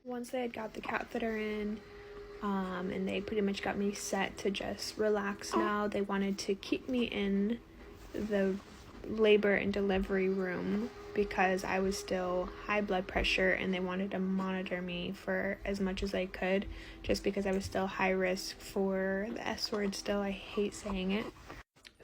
Once they had got the catheter in, and they pretty much got me set to just relax now, they wanted to keep me in the labor and delivery room because I was still high blood pressure, and they wanted to monitor me for as much as they could, just because I was still high risk for the S word still. I hate saying it.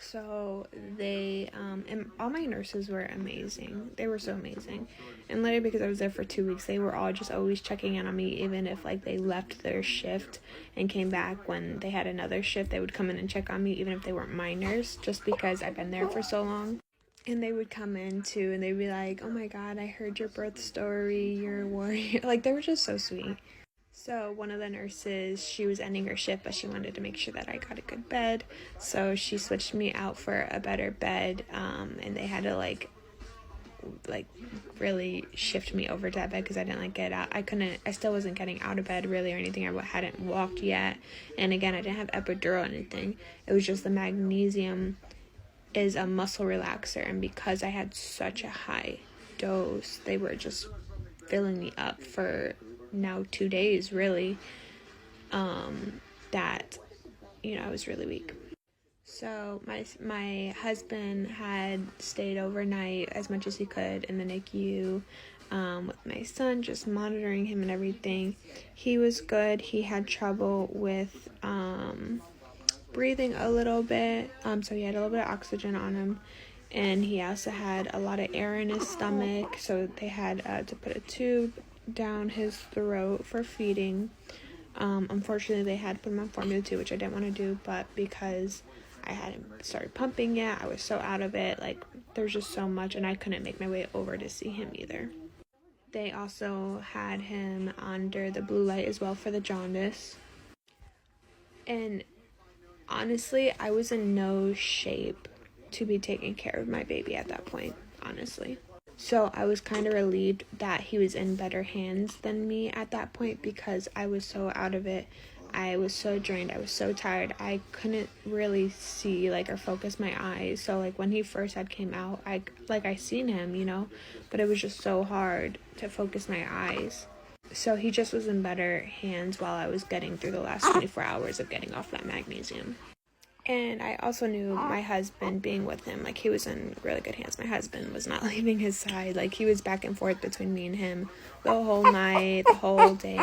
So they, and all my nurses were amazing. They were so amazing. And literally, because I was there for 2 weeks, they were all just always checking in on me, even if, like, they left their shift and came back when they had another shift. They would come in and check on me, even if they weren't my nurse, just because I've been there for so long. And they would come in, too, and they'd be like, oh my god, I heard your birth story, you're a warrior. Like, they were just so sweet. So one of the nurses, she was ending her shift, but she wanted to make sure that I got a good bed. So she switched me out for a better bed, and they had to like really shift me over to that bed because I didn't get out. I still wasn't getting out of bed really or anything. I hadn't walked yet. And again, I didn't have epidural or anything. It was just the magnesium is a muscle relaxer. And because I had such a high dose, they were just filling me up for now 2 days really, that I was really weak. So my husband had stayed overnight as much as he could in the NICU, with my son, just monitoring him and everything. He was good. He had trouble with breathing a little bit, so he had a little bit of oxygen on him, and he also had a lot of air in his stomach, so they had to put a tube down his throat for feeding. Unfortunately, they had put him on formula too, which I didn't want to do, but because I hadn't started pumping yet, I was so out of it. Like, there's just so much, and I couldn't make my way over to see him either. They also had him under the blue light as well for the jaundice. And honestly, I was in no shape to be taking care of my baby at that point, honestly. So I was kind of relieved that he was in better hands than me at that point, because I was so out of it. I was so drained. I was so tired. I couldn't really see or focus my eyes. So when he first came out, I seen him, but it was just so hard to focus my eyes. So he just was in better hands while I was getting through the last 24 hours of getting off that magnesium. And I also knew my husband being with him, he was in really good hands. My husband was not leaving his side. He was back and forth between me and him the whole night, the whole day.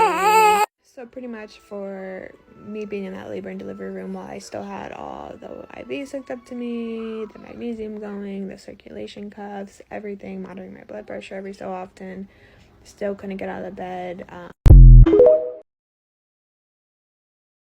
So pretty much for me being in that labor and delivery room while I still had all the IVs hooked up to me, the magnesium going, the circulation cuffs, everything, monitoring my blood pressure every so often, still couldn't get out of the bed.